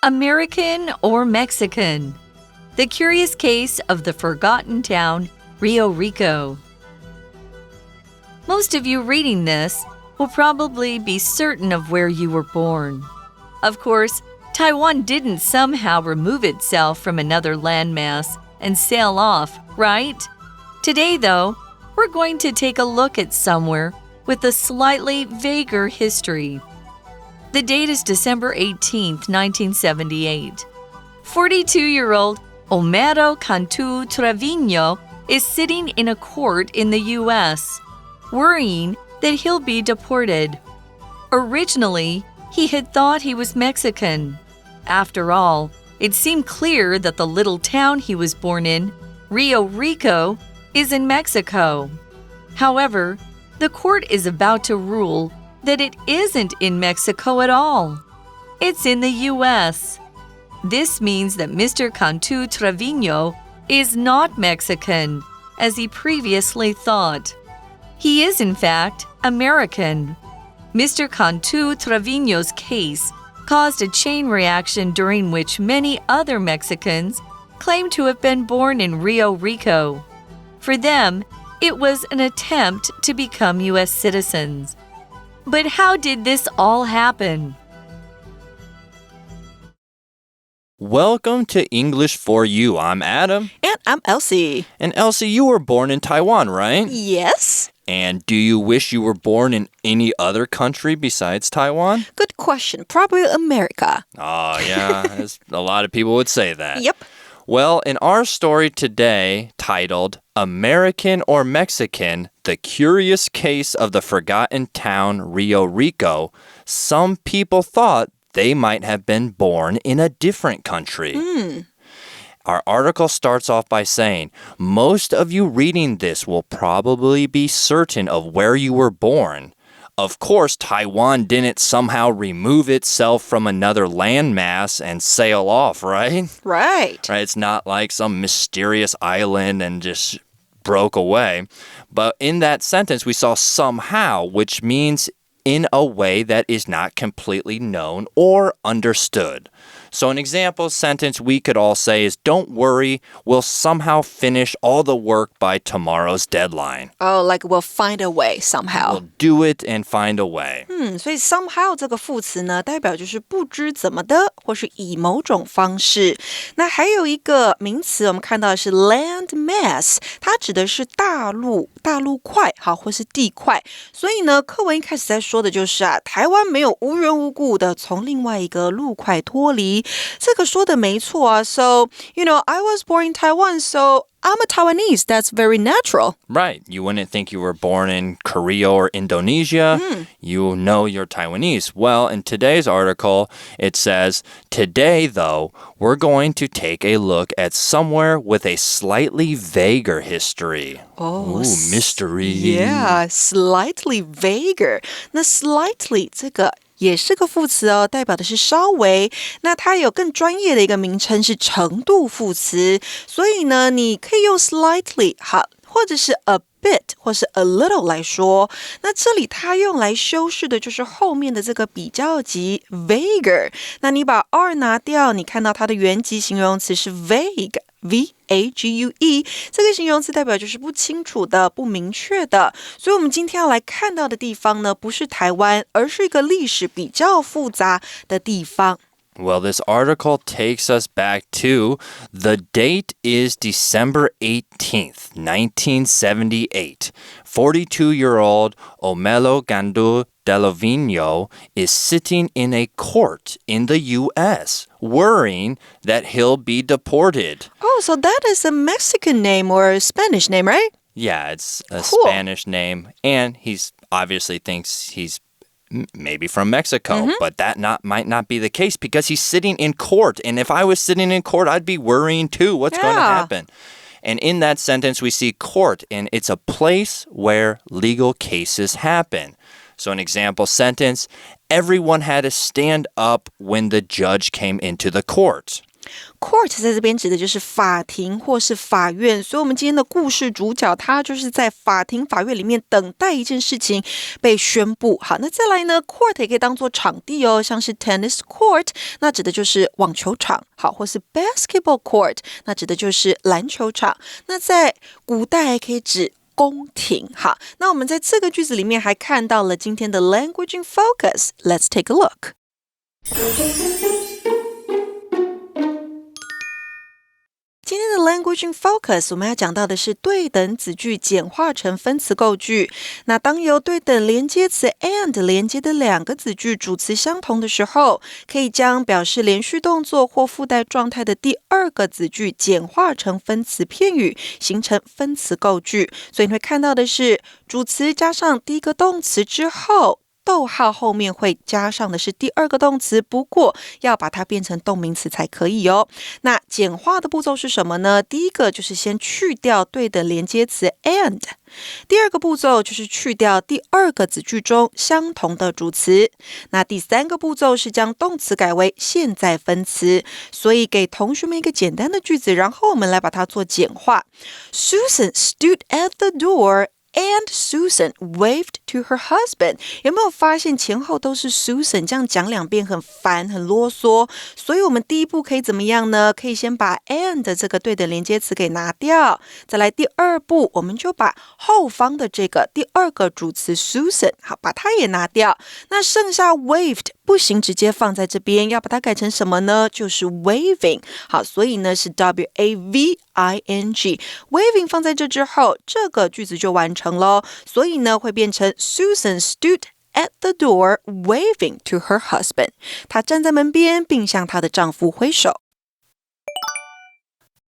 American or Mexican? The Curious Case of the Forgotten Town, Rio Rico. Most of you reading this will probably be certain of where you were born. Of course, Taiwan didn't somehow remove itself from another landmass and sail off, right? Today, though, we're going to take a look at somewhere with a slightly vaguer history. The date is December 18, 1978. 42-year-old Homero Cantu Trevino is sitting in a court in the U.S., worrying that he'll be deported. Originally, he had thought he was Mexican. After all, it seemed clear that the little town he was born in, Rio Rico, is in Mexico. However, the court is about to rule that it isn't in Mexico at all. It's in the U.S. This means that Mr. Cantu Trevino is not Mexican, as he previously thought. He is, in fact, American. Mr. Cantu Trevino's case caused a chain reaction during which many other Mexicans claimed to have been born in Rio Rico. For them, it was an attempt to become U.S. citizens. But how did this all happen? Welcome to English for You. I'm Adam. And I'm Elsie. And Elsie, you were born in Taiwan, right? Yes. And do you wish you were born in any other country besides Taiwan? Good question. Probably America. Oh, yeah. A lot of people would say that. Yep. Well, in our story today, titled American or Mexican, The Curious Case of the Forgotten Town, Rio Rico, some people thought they might have been born in a different country. Our article starts off by saying, most of you reading this will probably be certain of where you were born. Of course, Taiwan didn't somehow remove itself from another landmass and sail off, right? Right. It's not like some mysterious island and just broke away. But in that sentence, we saw somehow, which means in a way that is not completely known or understood. So an example sentence we could all say is, don't worry, we'll somehow finish all the work by tomorrow's deadline. Oh, like we'll find a way somehow. We'll do it and find a way. 所以 somehow 这个副词呢，代表就是不知怎么的，或是以某种方式。那还有一个名词，我们看到的是 land mass， 它指的是大陆块，好，或是地块。所以呢，课文一开始在说的就是台湾没有无缘无故的从另外一个陆块脱离。这个说的没错啊。So, I was born in Taiwan, so I'm a Taiwanese. That's very natural. Right. You wouldn't think you were born in Korea or Indonesia. You know you're Taiwanese. Well, in today's article, it says, today, though, we're going to take a look at somewhere with a slightly vaguer history. Oh, mystery. Yeah, slightly vaguer. 那 slightly 这个也是个副词哦，代表的是稍微。那它有更专业的一个名称是程度副词，所以呢，你可以用 slightly 好，或者是 a bit 或是 a little 来说。那这里它用来修饰的就是后面的这个比较级 vaguer。那你把 r 拿掉，你看到它的原级形容词是 vague。V-A-G-U-E 这个形容词代表就是不清楚的、不明确的，所以我们今天要来看到的地方呢，不是台湾，而是一个历史比较复杂的地方。Well, this article takes us back to the date is December 18th, 1978. 42-year-old Homero Cantu Trevino is sitting in a court in the U.S., worrying that he'll be deported. Oh, so that is a Mexican name or a Spanish name, right? Yeah, it's a Cool. Spanish name, and he's obviously thinks he's maybe from Mexico, but that might not be the case because he's sitting in court. And if I was sitting in court, I'd be worrying too. What's going to happen? And in that sentence, we see court, and it's a place where legal cases happen. So an example sentence, everyone had to stand up when the judge came into the court. Court 在这边指的就是法庭或是法院，所以我们今天的故事主角他就是在法庭法院里面等待一件事情被宣布。好，那再来呢 Court 也可以当作场地哦，像是 Tennis Court 那指的就是网球场，好，或是 Basketball Court 那指的就是篮球场。那在古代还可以指宫廷。好，那我们在这个句子里面还看到了今天的 Language in Focus. Let's take a look. 今天的 Language in Focus 我们要讲到的是对等子句简化成分词构句。那当由对等连接词 and 连接的两个子句主词相同的时候，可以将表示连续动作或附带状态的第二个子句简化成分词片语，形成分词构句。所以你会看到的是主词加上第一个动词之后，逗号后面会加上的是第二个动词，不过要把它变成动名词才可以哦。那简化的步骤是什么呢？第一个就是先去掉对等连接词 and， 第二个步骤就是去掉第二个子句中相同的主词，那第三个步骤是将动词改为现在分词。所以给同学们一个简单的句子，然后我们来把它做简化。 Susan stood at the door,And Susan waved to her husband. 有没有发现前后都是 Susan， 这样讲两遍很烦很啰嗦，所以我们第一步可以怎么样呢？可以先把 and 这个对等连接词给拿掉，再来第二步我们就把后方的这个第二个主词 Susan 好把它也拿掉，那剩下 waved 不行，直接放在这边，要把它改成什么呢？就是 waving。 好，所以呢是 W-A-V-I-N-G waving 放在这之后，这个句子就完成咯。所以呢会变成 Susan stood at the door waving to her husband. 她站在门边并向她的丈夫挥手。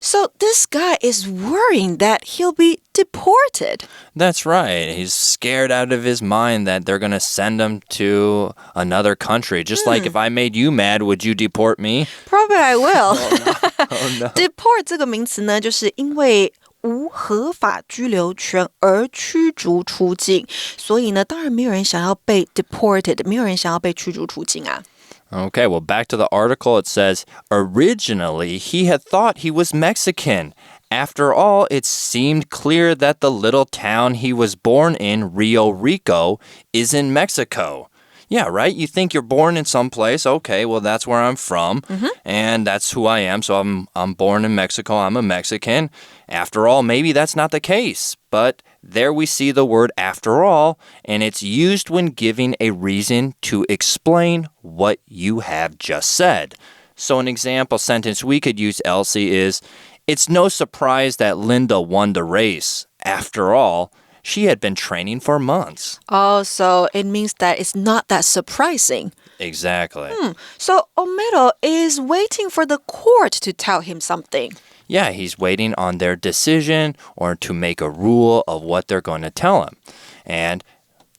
So this guy is worrying that he'll be deported. That's right. He's scared out of his mind that they're going to send him to another country. Just like if I made you mad, would you deport me? Probably I will. Oh, no. Deport 这个名词呢，就是因为无合法居留权而驱逐出境，所以呢，当然没有人想要被 deported， 没有人想要被驱逐出境啊。Okay, well, back to the article, it says, originally, he had thought he was Mexican. After all, it seemed clear that the little town he was born in, Rio Rico, is in Mexico. Yeah, right? You think you're born in some place. Okay, well, that's where I'm from, and that's who I am. So I'm born in Mexico. I'm a Mexican. After all, maybe that's not the case. But there we see the word after all, and it's used when giving a reason to explain what you have just said. So an example sentence we could use, Elsie, is, it's no surprise that Linda won the race. After all, she had been training for months. Oh, so it means that it's not that surprising. Exactly. So Homero is waiting for the court to tell him something. Yeah, he's waiting on their decision or to make a rule of what they're going to tell him. And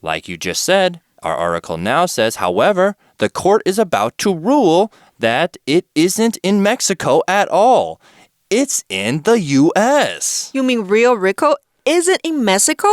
like you just said, our article now says, however, the court is about to rule that it isn't in Mexico at all. It's in the U.S. You mean Rio Rico isn't in Mexico?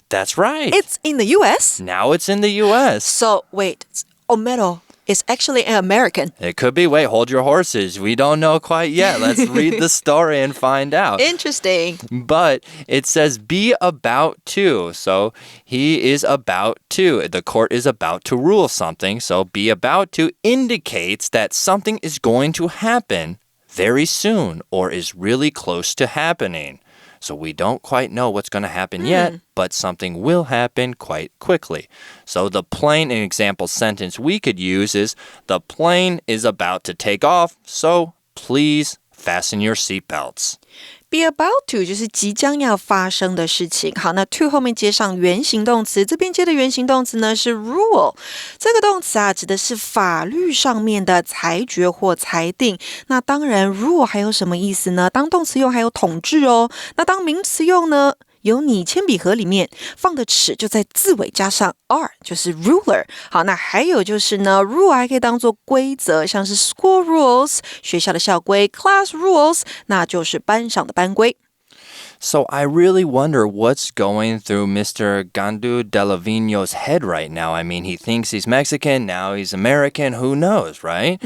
That's right. It's in the U.S.? Now it's in the U.S. So, wait, Homero is actually an American. It could be. Wait, hold your horses. We don't know quite yet. Let's read the story and find out. Interesting. But it says be about to. So he is about to. The court is about to rule something. So be about to indicates that something is going to happen very soon or is really close to happening. So we don't quite know what's going to happen yet, but something will happen quite quickly. So the plain and example sentence we could use is, the plane is about to take off, so please fasten your seatbelts. Be about to 就是即将要发生的事情。好，那 to 后面接上原形动词，这边接的原形动词呢是 rule。这个动词啊，指的是法律上面的裁决或裁定。那当然 rule 还有什么意思呢？当动词用还有统治哦。那当名词用呢？有你铅笔盒里面放的尺就在字尾加上 r， 就是 ruler。好，那还有就是呢 rule 还可以当作规则，像是 school rules 学校的校规， class rules 那就是班上的班规。So I really wonder what's going through Mr. Gandu Delavino's head right now. I mean, he thinks he's Mexican, now he's American, who knows, right?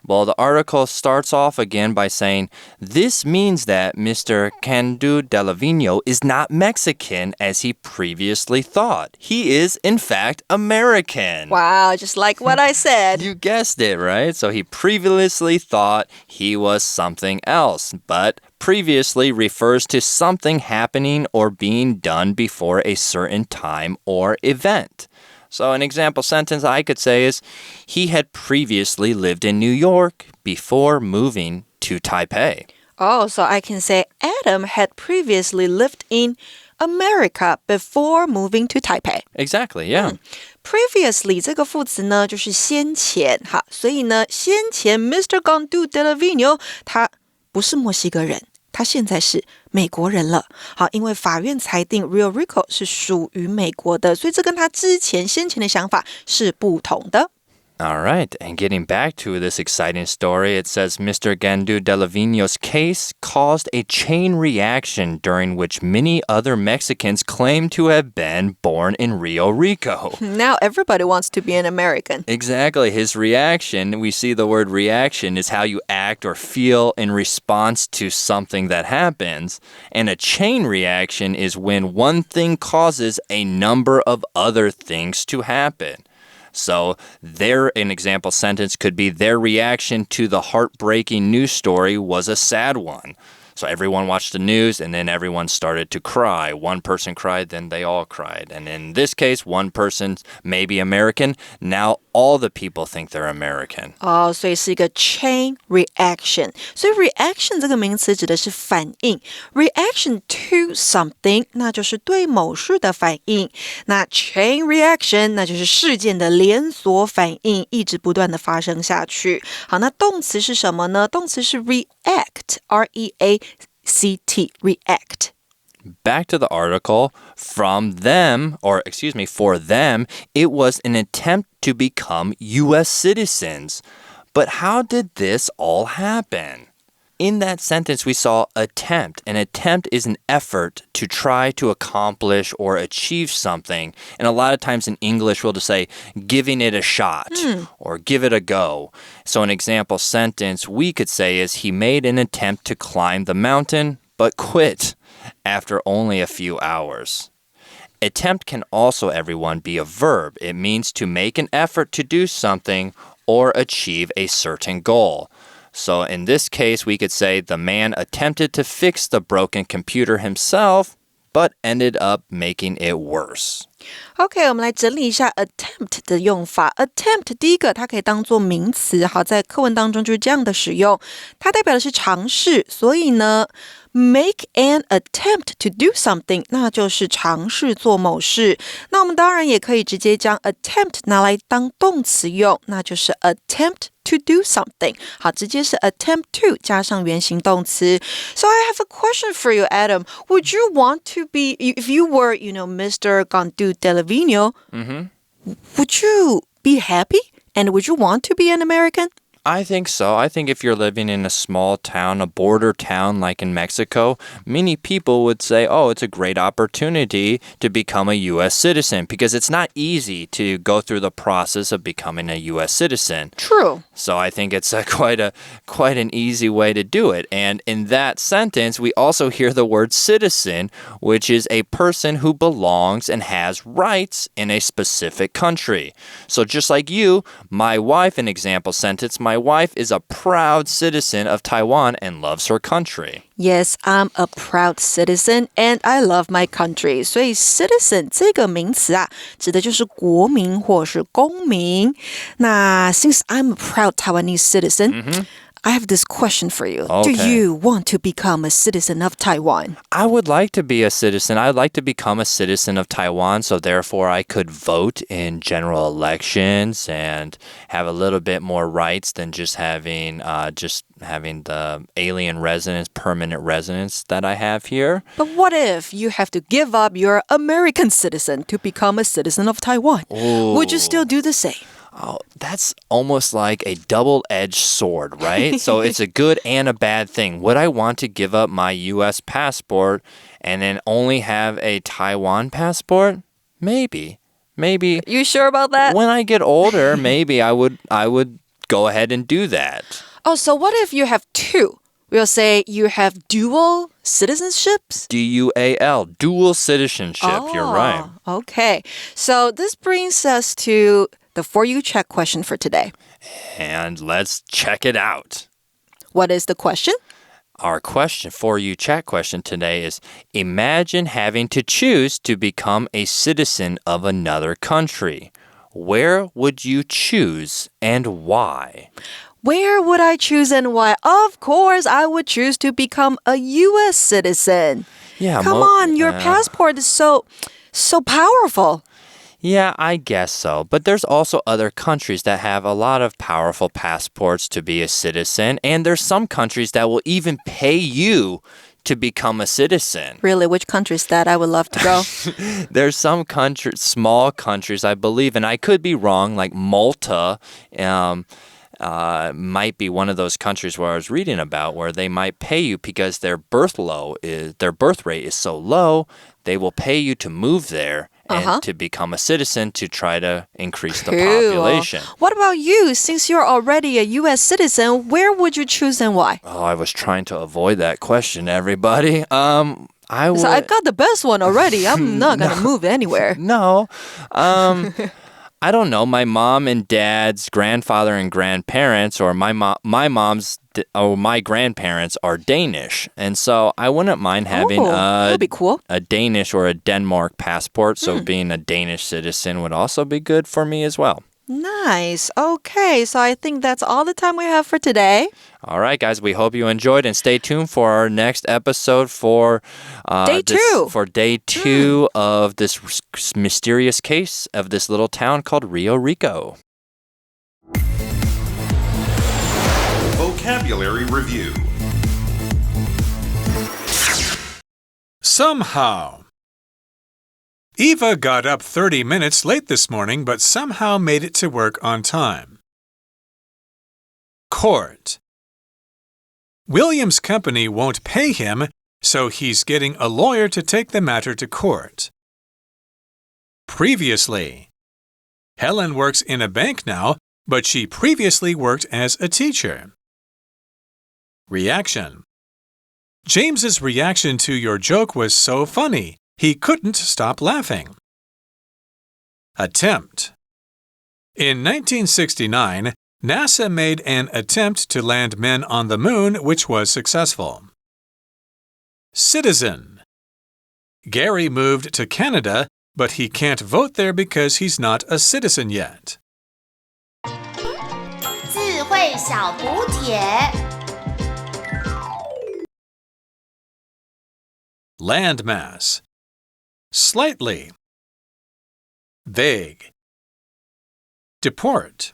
Well, the article starts off again by saying, this means that Mr. Candu Delavino is not Mexican as he previously thought. He is, in fact, American. Wow, just like what I said. You guessed it, right? So he previously thought he was something else, but previously refers to something happening or being done before a certain time or event. So an example sentence I could say is, he had previously lived in New York before moving to Taipei. Oh, so I can say Adam had previously lived in America before moving to Taipei. Exactly, yeah. Previously 这个副词呢，就是先前，哈，所以呢，先前 Mr. Gandu Delavino 他不是墨西哥人。他现在是美国人了，好，因为法院裁定 Rio Rico 是属于美国的，所以这跟他先前的想法是不同的。All right, and getting back to this exciting story, it says Mr. Gandu Delavino's case caused a chain reaction during which many other Mexicans claimed to have been born in Rio Rico. Now everybody wants to be an American. Exactly. His reaction, we see the word reaction, is how you act or feel in response to something that happens. And a chain reaction is when one thing causes a number of other things to happen. So an example sentence could be their reaction to the heartbreaking news story was a sad one. So everyone watched the news and then everyone started to cry. One person cried, then they all cried. And in this case, one person may be American. Now all the people think they're American. 哦，所以是一个 chain reaction. 所以 reaction 这个名词指的是反应。Reaction to something 那就是对某事的反应。那 chain reaction 那就是事件的连锁反应，一直不断的发生下去。好，那动词是什么呢？动词是 react, R-E-A-C-T, react. Back to the article, for them, it was an attempt to become U.S. citizens. But how did this all happen? In that sentence, we saw attempt. An attempt is an effort to try to accomplish or achieve something. And a lot of times in English, we'll just say, giving it a shot or give it a go. So an example sentence we could say is, he made an attempt to climb the mountain, but quit after only a few hours. Attempt can also, everyone, be a verb. It means to make an effort to do something or achieve a certain goal. So in this case, we could say the man attempted to fix the broken computer himself, but ended up making it worse. OK, 我们来整理一下 attempt 的用法。attempt 第一个，它可以当作名词，好，在课文当中就是这样的使用，它代表的是尝试，所以呢 make an attempt to do something 那就是尝试做某事。那我们当然也可以直接将 attempt 拿来当动词用，那就是 attempt to do something. 好，直接是 attempt to 加上原形动词。So I have a question for you, Adam. Would you want to be, if you were, Mr. Gandu Delavino, would you be happy? And would you want to be an American? I think so. I think if you're living in a small town, a border town like in Mexico, many people would say, oh, it's a great opportunity to become a U.S. citizen because it's not easy to go through the process of becoming a U.S. citizen. True. So I think it's quite an easy way to do it. And in that sentence, we also hear the word citizen, which is a person who belongs and has rights in a specific country. So just like you, my wife, an example sentence, my wife is a proud citizen of Taiwan and loves her country. Yes, I'm a proud citizen and I love my country. 所以 citizen 这个名词啊，指的就是国民或是公民。那 since I'm a proud Taiwanese citizen, I have this question for you. Okay. Do you want to become a citizen of Taiwan? I would like to be a citizen. I'd like to become a citizen of Taiwan, so therefore I could vote in general elections and have a little bit more rights than just having the alien residence, permanent residence that I have here. But what if you have to give up your American citizen to become a citizen of Taiwan? Ooh. Would you still do the same? Oh, that's almost like a double-edged sword, right? So it's a good and a bad thing. Would I want to give up my U.S. passport and then only have a Taiwan passport? Maybe. You sure about that? When I get older, maybe I would go ahead and do that. Oh, so what if you have two? We'll say you have dual citizenships? DUAL, dual citizenship. You're right. Okay. So this brings us to the For You Check question for today. And let's check it out. What is the question? Our question, For You Check question today is, imagine having to choose to become a citizen of another country. Where would you choose and why? Where would I choose and why? Of course, I would choose to become a U.S. citizen. Yeah, Come on, your passport is so powerful. Yeah, I guess so. But there's also other countries that have a lot of powerful passports to be a citizen. And there's some countries that will even pay you to become a citizen. Really? Which country is that? I would love to go. There's some countries, small countries, I believe, and I could be wrong, like Malta. Might be one of those countries where I was reading about where they might pay you because their birth rate is so low, they will pay you to move there and to become a citizen to try to increase the population. What about you? Since you're already a U.S. citizen, where would you choose and why? Oh, I was trying to avoid that question, everybody. I got the best one already. I'm not going to move anywhere. No. I don't know, my mom and dad's grandfather and grandparents or my mom's or my grandparents are Danish. And so I wouldn't mind having that'd be cool. a Danish or a Denmark passport. So being a Danish citizen would also be good for me as well. Nice. Okay, so I think that's all the time we have for today. All right, guys, we hope you enjoyed and stay tuned for our next episode for day two. For day 2 of this mysterious case of this little town called Rio Rico. Vocabulary Review. Somehow. Eva got up 30 minutes late this morning, but somehow made it to work on time. Court. William's company won't pay him, so he's getting a lawyer to take the matter to court. Previously. Helen works in a bank now, but she previously worked as a teacher. Reaction. James's reaction to your joke was so funny. He couldn't stop laughing. Attempt. In 1969, NASA made an attempt to land men on the moon, which was successful. Citizen. Gary moved to Canada, but he can't vote there because he's not a citizen yet. 智慧小补帖 Landmass. Slightly. Vague. Deport.